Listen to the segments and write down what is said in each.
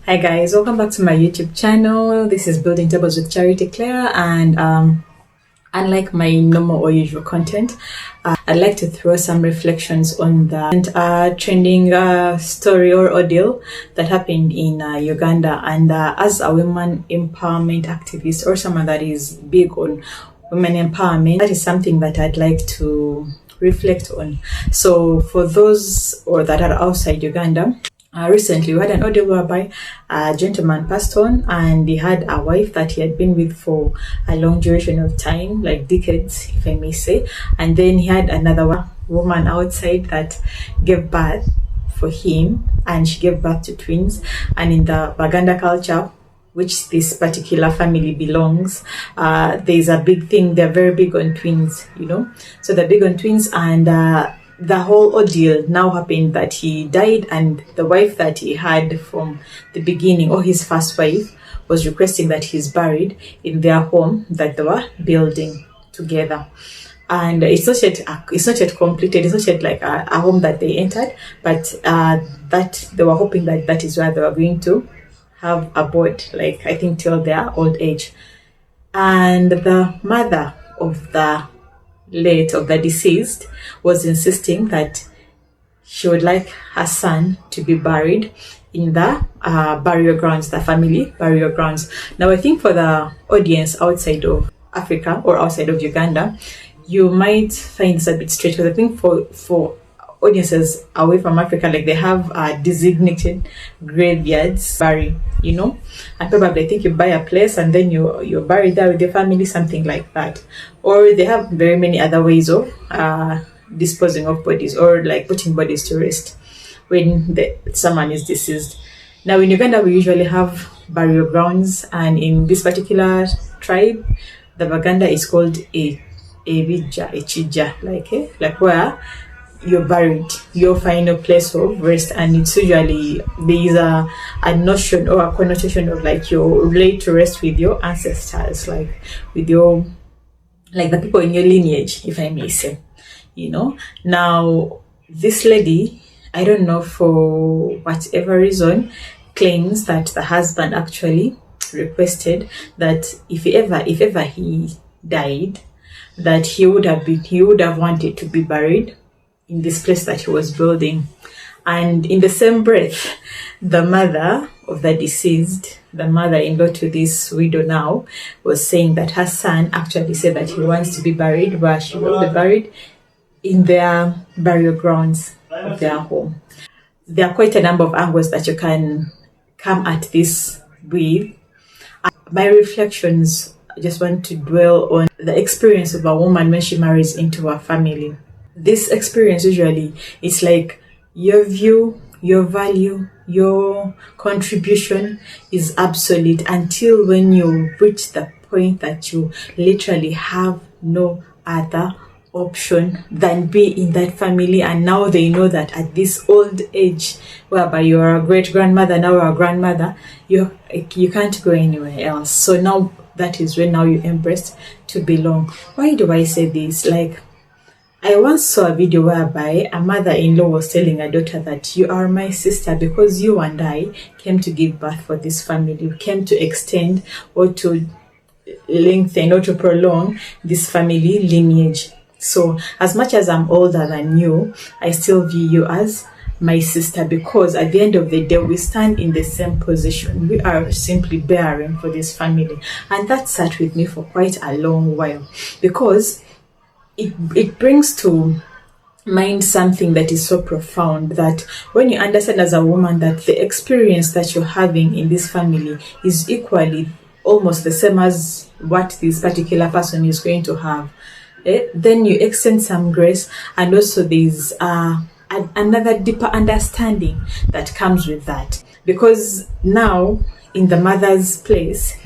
Hi guys, welcome back to my YouTube channel. This is Building Tables with Charity Claire, and unlike my normal or usual content, I'd like to throw some reflections on the trending story or ordeal that happened in Uganda. And as a women empowerment activist or someone that is big on women empowerment, that is something that I'd like to reflect on. So for those or that are outside Uganda, recently we had an audio whereby a gentleman passed on, and he had a wife that he had been with for a long duration of time, like decades, if I may say. And then he had another woman outside that gave birth for him, and she gave birth to twins. And in the Baganda culture, which this particular family belongs, there's a big thing. They're very big on twins, so they're big on twins. And the whole ordeal now happened that he died, and the wife that he had from the beginning, or his first wife, was requesting that he's buried in their home that they were building together. And it's not yet completed. It's not yet like a home that they entered, but that they were hoping that that is where they were going to have abode, like I think till their old age. And the mother of the deceased was insisting that she would like her son to be buried in the burial grounds, the family burial grounds. Now, I think for the audience outside of Africa or outside of Uganda, you might find this a bit strange, because I think for audiences away from Africa, like they have designated graveyards bury, and probably I think you buy a place and then you're buried there with your family, something like that. Or they have very many other ways of disposing of bodies, or like putting bodies to rest when someone is deceased. Now in Uganda, we usually have burial grounds, and in this particular tribe, the Baganda is called a chija, like where you're buried, your final place of rest. And it's usually there is a notion or a connotation of like you're laid to rest with your ancestors, like with your, like the people in your lineage, if I may say. Now this lady, I don't know for whatever reason, claims that the husband actually requested that if ever he died, that he would have wanted to be buried in this place that he was building. And in the same breath, the mother of the deceased, the mother-in-law to this widow now, was saying that her son actually said that he wants to be buried where she will be buried, in their burial grounds of their home. There are quite a number of angles that you can come at this with. My reflections, I just want to dwell on the experience of a woman when she marries into a family. This experience usually, it's like your view, your value, your contribution is absolute, until when you reach the point that you literally have no other option than be in that family. And now they know that at this old age, whereby you're a great grandmother, now you're a grandmother, you can't go anywhere else. So now that is when now you embrace to belong. Why do I say this? Like, I once saw a video whereby a mother-in-law was telling her daughter that you are my sister, because you and I came to give birth for this family. You came to extend or to lengthen or to prolong this family lineage. So as much as I'm older than you, I still view you as my sister, because at the end of the day, we stand in the same position. We are simply bearing for this family. And that sat with me for quite a long while, because it brings to mind something that is so profound, that when you understand as a woman that the experience that you're having in this family is equally almost the same as what this particular person is going to have, then you extend some grace, and also there's another deeper understanding that comes with that. Because now in the mother's place,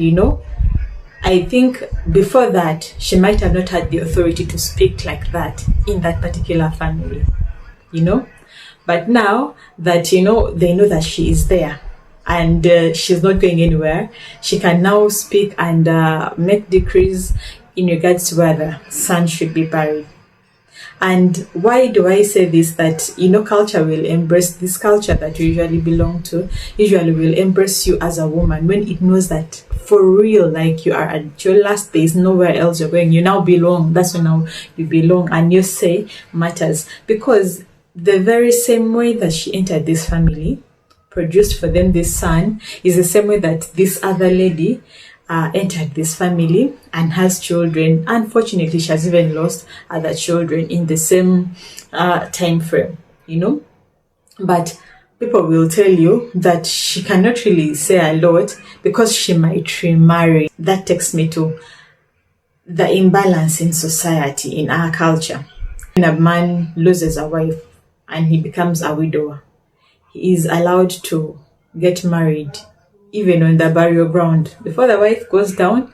I think before that, she might have not had the authority to speak like that in that particular family, But now that, they know that she is there and she's not going anywhere, she can now speak and make decrees in regards to where the son should be buried. And why do I say this? That, culture will embrace this culture that you usually belong to, usually will embrace you as a woman when it knows that for real, like you are at your last days, nowhere else you're going. You now belong. That's when now you belong, and your say matters. Because the very same way that she entered this family, produced for them this son, is the same way that this other lady entered this family and has children. Unfortunately, she has even lost other children in the same time frame, But people will tell you that she cannot really say a lot because she might remarry. That takes me to the imbalance in society, in our culture. When a man loses a wife and he becomes a widower, he is allowed to get married even on the burial ground. Before the wife goes down,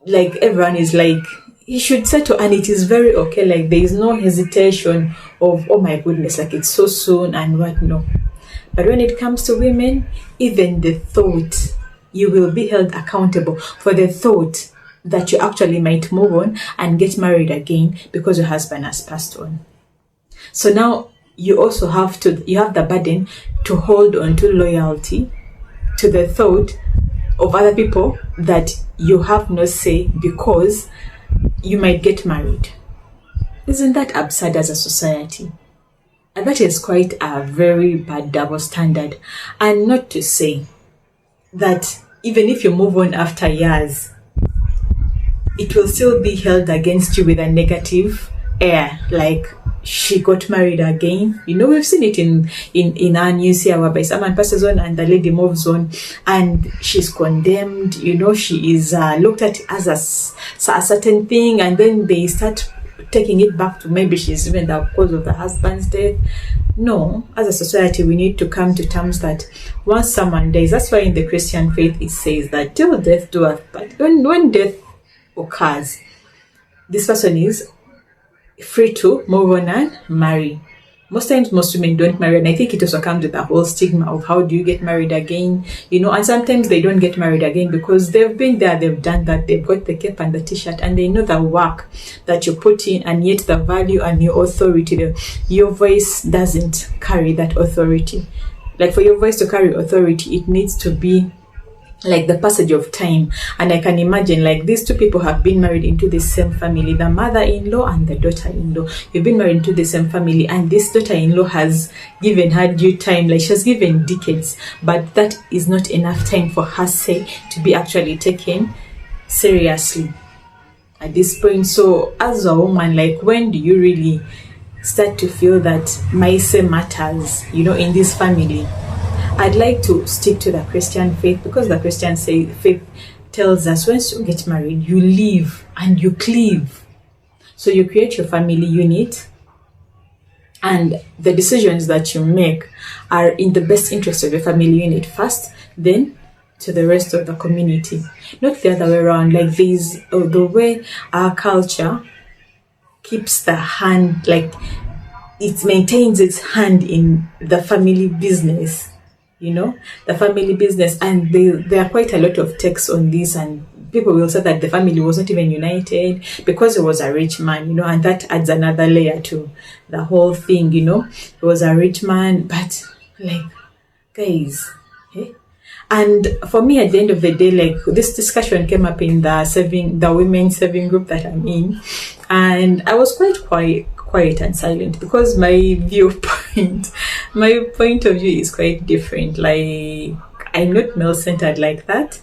like everyone is like, he should settle, and it is very okay. Like there is no hesitation of, oh my goodness, like it's so soon and what, no. But when it comes to women, even the thought, you will be held accountable for the thought that you actually might move on and get married again because your husband has passed on. So now you also have the burden to hold on to loyalty, to the thought of other people that you have no say because you might get married. Isn't that absurd as a society? And that is quite a very bad double standard. And not to say that even if you move on after years, it will still be held against you with a negative air, like she got married again. We've seen it in our news here, whereby someone passes on and the lady moves on and she's condemned. She is looked at as a certain thing, and then they start taking it back to maybe she's even the cause of the husband's death. No, as a society, we need to come to terms that once someone dies, that's why in the Christian faith it says that till death do us part. When death occurs, this person is free to move on and marry. Most times, most women don't marry, and I think it also comes with the whole stigma of how do you get married again, and sometimes they don't get married again because they've been there, they've done that, they've got the cape and the t-shirt, and they know the work that you put in, and yet the value and your authority, your voice doesn't carry that authority. Like for your voice to carry authority, it needs to be like the passage of time. And I can imagine, like, these two people have been married into the same family, the mother-in-law and the daughter-in-law. You've been married into the same family, and this daughter-in-law has given her due time, like she has given decades, but that is not enough time for her say to be actually taken seriously at this point. So as a woman, like, when do you really start to feel that my say matters, in this family? I'd like to stick to the Christian faith, because the Christian faith tells us once you get married, you live and you cleave. So you create your family unit, and the decisions that you make are in the best interest of your family unit first, then to the rest of the community. Not the other way around. Like the way our culture keeps the hand, like it maintains its hand in the family business. The family business, and there are quite a lot of texts on this, and people will say that the family was not even united because he was a rich man, and that adds another layer to the whole thing. He was a rich man, but like, guys, and for me, at the end of the day, like, this discussion came up in the women's saving group that I'm in, and I was quite quiet and silent because my point of view is quite different. Like, I'm not male-centered like that,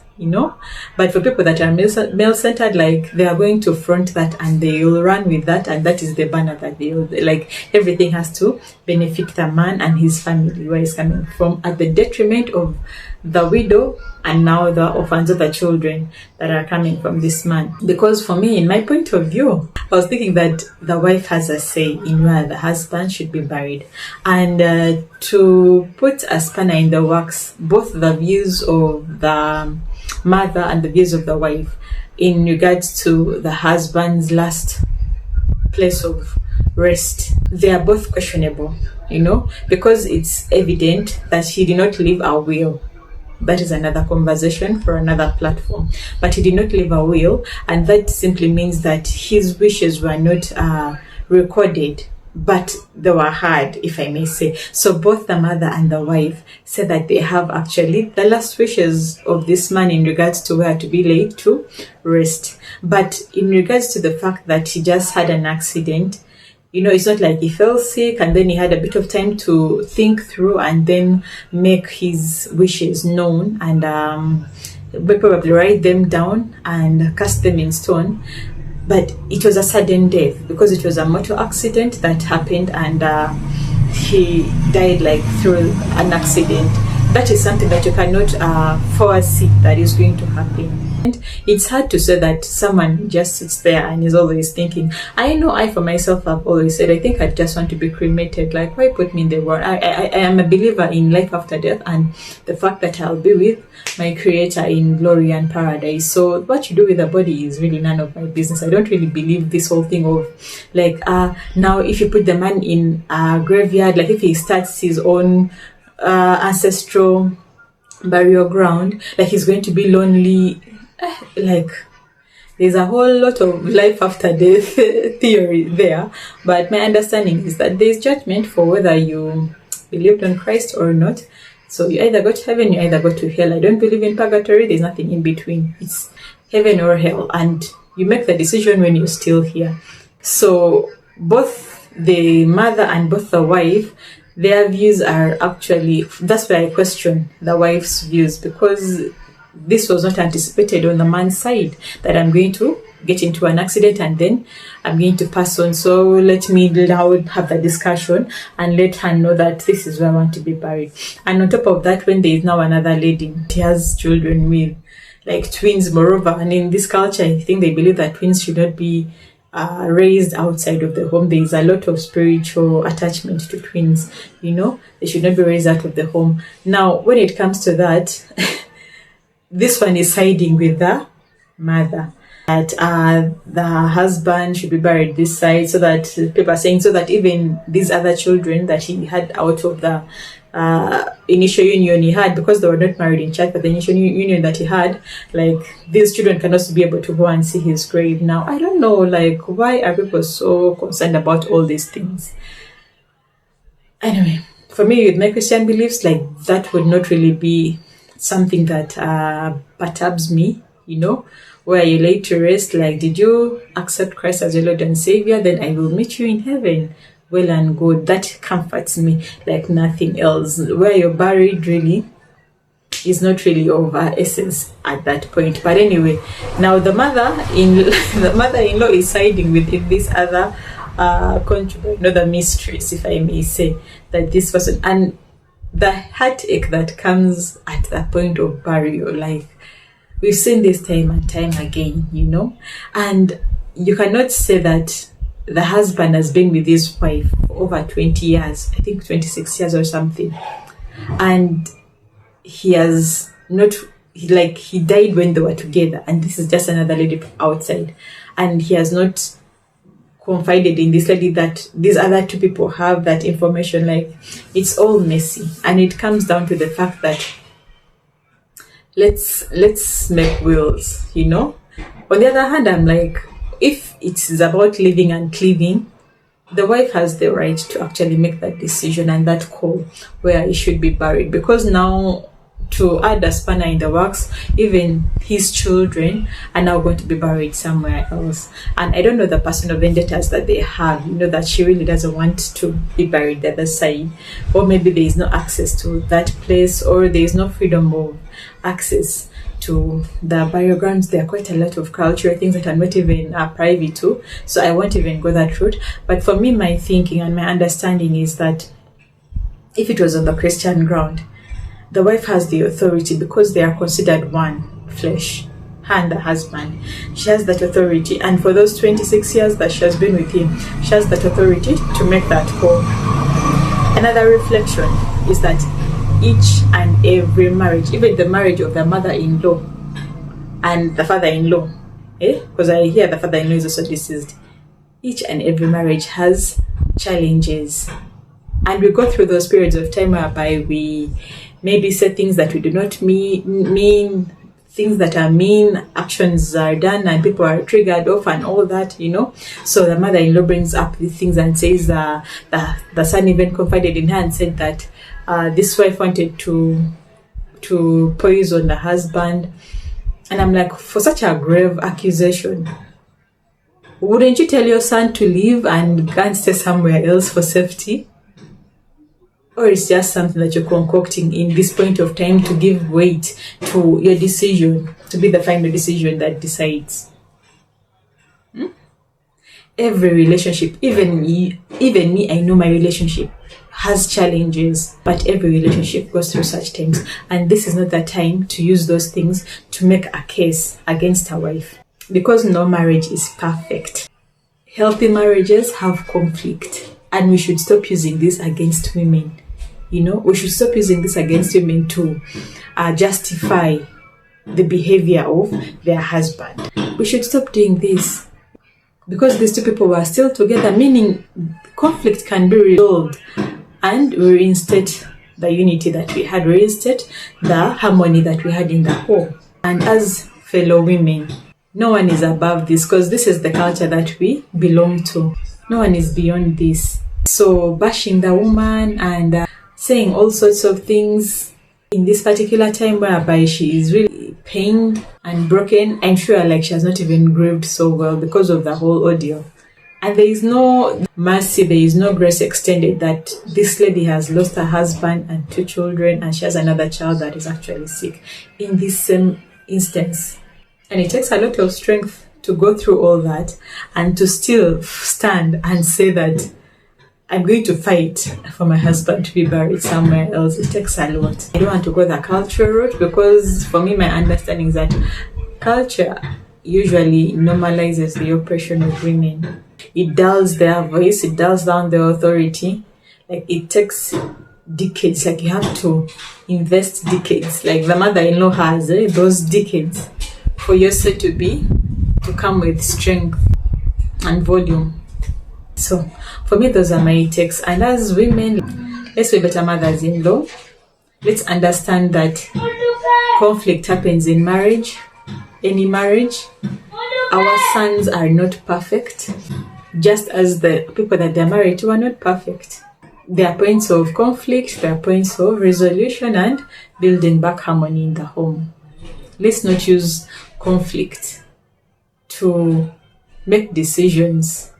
but for people that are male-centered, like, they are going to front that and they will run with that, and that is the banner that they like. Everything has to benefit the man and his family, where he's coming from, at the detriment of the widow and now the orphans of the children that are coming from this man. Because for me, in my point of view, I was thinking that the wife has a say in where the husband should be buried. And to put a spanner in the works, both the views of the mother and the views of the wife in regards to the husband's last place of rest, they are both questionable, because it's evident that he did not leave a will. That is another conversation for another platform. But he did not leave a will, and that simply means that his wishes were not recorded, but they were hard, if I may say. So both the mother and the wife said that they have actually the last wishes of this man in regards to where to be laid to rest. But in regards to the fact that he just had an accident, it's not like he fell sick and then he had a bit of time to think through and then make his wishes known and probably write them down and cast them in stone. But it was a sudden death because it was a motor accident that happened and he died like through an accident. That is something that you cannot foresee that is going to happen. And it's hard to say that someone just sits there and is always thinking. I know I for myself have always said I think I just want to be cremated. Like, why put me in the world? I am a believer in life after death and the fact that I'll be with my creator in glory and paradise. So what you do with the body is really none of my business. I don't really believe this whole thing of like now if you put the man in a graveyard, like if he starts his own ancestral burial ground, like he's going to be lonely. Like there's a whole lot of life after death theory there, but my understanding is that there's judgment for whether you believed on Christ or not. So you either go to heaven, you either go to hell. I don't believe in purgatory. There's nothing in between. It's heaven or hell, and you make the decision when you're still here. So both the mother and both the wife, their views are actually, that's why I question the wife's views, because this was not anticipated on the man's side, that I'm going to get into an accident and then I'm going to pass on. So let me now have the discussion and let her know that this is where I want to be buried. And on top of that, when there is now another lady, she has children with like twins, moreover, and in this culture, I think they believe that twins should not be raised outside of the home. There is a lot of spiritual attachment to twins, they should not be raised out of the home. Now, when it comes to that, this one is siding with the mother, that the husband should be buried this side, so that people are saying so that even these other children that he had out of the initial union he had, because they were not married in church, but the initial union that he had, like these children can also be able to go and see his grave. Now, I don't know, like, why are people so concerned about all these things? Anyway, for me, with my Christian beliefs, like that would not really be something that perturbs me, where you lay to rest, like, did you accept Christ as your Lord and Savior? Then I will meet you in heaven. Well and good. That comforts me like nothing else. Where you're buried really is not really of essence at that point. But anyway, now the mother-in-law is siding with this other concubine, the mistress, if I may say, that this person, and the heartache that comes at the point of burial, like we've seen this time and time again, and you cannot say that the husband has been with his wife for over 20 years, I think 26 years or something, and he has not, he died when they were together, and this is just another lady outside, and he has not confided in this lady that these other two people have that information. Like, it's all messy, and it comes down to the fact that let's make wills, On the other hand, I'm like, if it is about living and cleaving, the wife has the right to actually make that decision and that call where he should be buried, because now, to add a spanner in the works, even his children are now going to be buried somewhere else. And I don't know the personal vendettas that they have, that she really doesn't want to be buried the other side, or maybe there is no access to that place, or there is no freedom of access to the burial grounds. There are quite a lot of cultural things that are not even private too, so I won't even go that route. But for me, my thinking and my understanding is that if it was on the Christian ground, the wife has the authority, because they are considered one flesh, her and the husband. She has that authority, and for those 26 years that she has been with him, she has that authority to make that call. Another reflection is that each and every marriage, even the marriage of the mother-in-law and the father-in-law, because I hear the father-in-law is also deceased, each and every marriage has challenges, and we go through those periods of time whereby we maybe say things that we do not mean, things that are mean, actions are done and people are triggered off and all that, So the mother-in-law brings up these things and says the son even confided in her and said that this wife wanted to poison the husband. And I'm like, for such a grave accusation, wouldn't you tell your son to leave and go and stay somewhere else for safety? Or it's just something that you're concocting in this point of time to give weight to your decision, to be the final decision that decides? Every relationship, even me, I know my relationship has challenges, but every relationship goes through such times. And this is not the time to use those things to make a case against a wife, because no marriage is perfect. Healthy marriages have conflict, and we should stop using this against women. We should stop using this against women to justify the behavior of their husband. We should stop doing this, because these two people were still together, meaning conflict can be resolved and reinstate the unity that we had, reinstate the harmony that we had in the home. And as fellow women, no one is above this, because this is the culture that we belong to. No one is beyond this. So bashing the woman and saying all sorts of things in this particular time whereby she is really pained and broken, I'm sure like she has not even grieved so well because of the whole ordeal. And there is no mercy, there is no grace extended that this lady has lost her husband and 2 children, and she has another child that is actually sick in this same instance. And it takes a lot of strength to go through all that and to still stand and say that I'm going to fight for my husband to be buried somewhere else. It takes a lot. I don't want to go the culture route, because for me, my understanding is that culture usually normalizes the oppression of women. It dulls their voice, it dulls down their authority. Like, it takes decades, like you have to invest decades, like the mother-in-law has those decades for your set to come with strength and volume. So for me, those are my takes. And as women, let's be better mothers-in-law. Let's understand that conflict happens in marriage, any marriage. Our sons are not perfect, just as the people that they're married to are not perfect. There are points of conflict, there are points of resolution and building back harmony in the home. Let's not use conflict to make decisions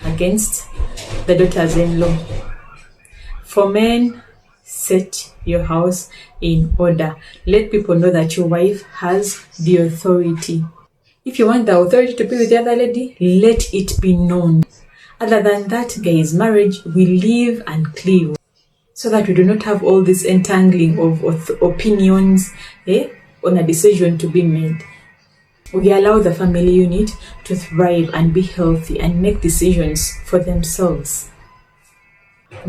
against the daughters-in-law. For men, set your house in order. Let people know that your wife has the authority. If you want the authority to be with the other lady, let it be known. Other than that, guys, marriage will live and cleave, so that we do not have all this entangling of opinions on a decision to be made. We allow the family unit to thrive and be healthy and make decisions for themselves.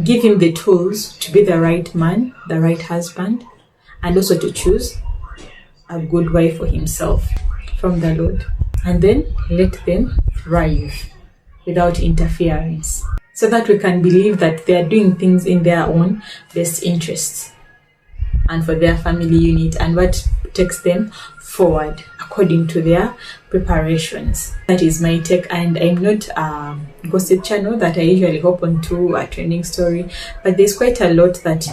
Give him the tools to be the right man, the right husband, and also to choose a good wife for himself from the Lord. And then let them thrive without interference, so that we can believe that they are doing things in their own best interests and for their family unit, and what takes them forward according to their preparations. That is my take, and I'm not a gossip channel that I usually hop onto a trending story, but there's quite a lot that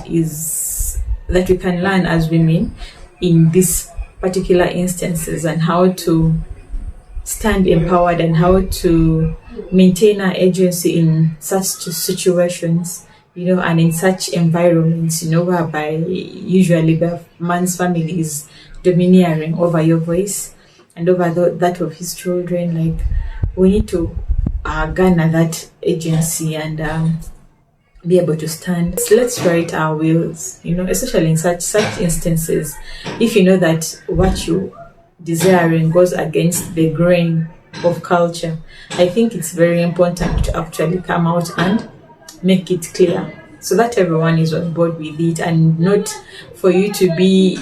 we can learn as women in these particular instances, and how to stand empowered and how to maintain our agency in such situations, and in such environments, whereby usually the man's family is domineering over your voice and over that of his children. Like, we need to garner that agency and be able to stand. So let's write our wills, especially in such instances. If you know that what you desiring goes against the grain of culture, I think it's very important to actually come out and make it clear, so that everyone is on board with it, and not for you to be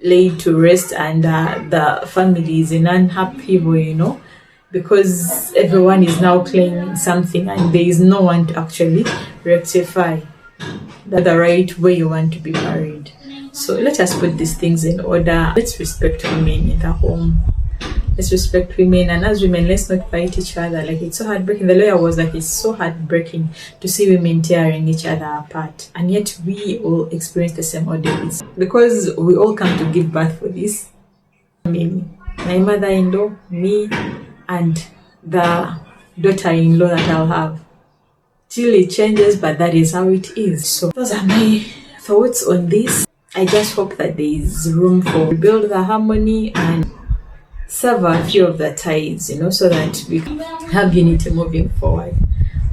laid to rest and the family is in upheaval, because everyone is now claiming something and there is no one to actually rectify the right way you want to be married. So let us put these things in order. Let's respect women in the home. Let's respect women, and as women, let's not fight each other. Like, it's so heartbreaking. The lawyer was like, it's so heartbreaking to see women tearing each other apart, and yet we all experience the same ordeals because we all come to give birth for this. Maybe my mother-in-law, me, and the daughter-in-law that I'll have. Till it changes, but that is how it is. So those are my thoughts on this. I just hope that there is room for rebuild the harmony and sever a few of the ties, so that we can have unity moving forward.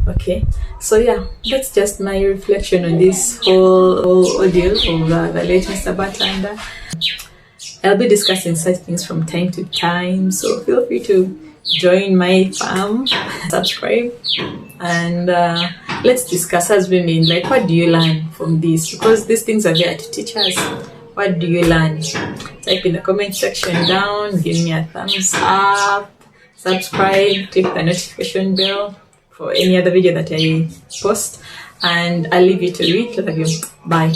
Okay, so yeah, that's just my reflection on this whole ordeal of the late Mr. Batanda. I'll be discussing such things from time to time, so feel free to join my farm, subscribe, and let's discuss as women, like, what do you learn from this? Because these things are there to teach us. What do you learn? Type in the comment section down, give me a thumbs up, subscribe, click the notification bell for any other video that I post, and I'll leave you to read. Love you. Bye.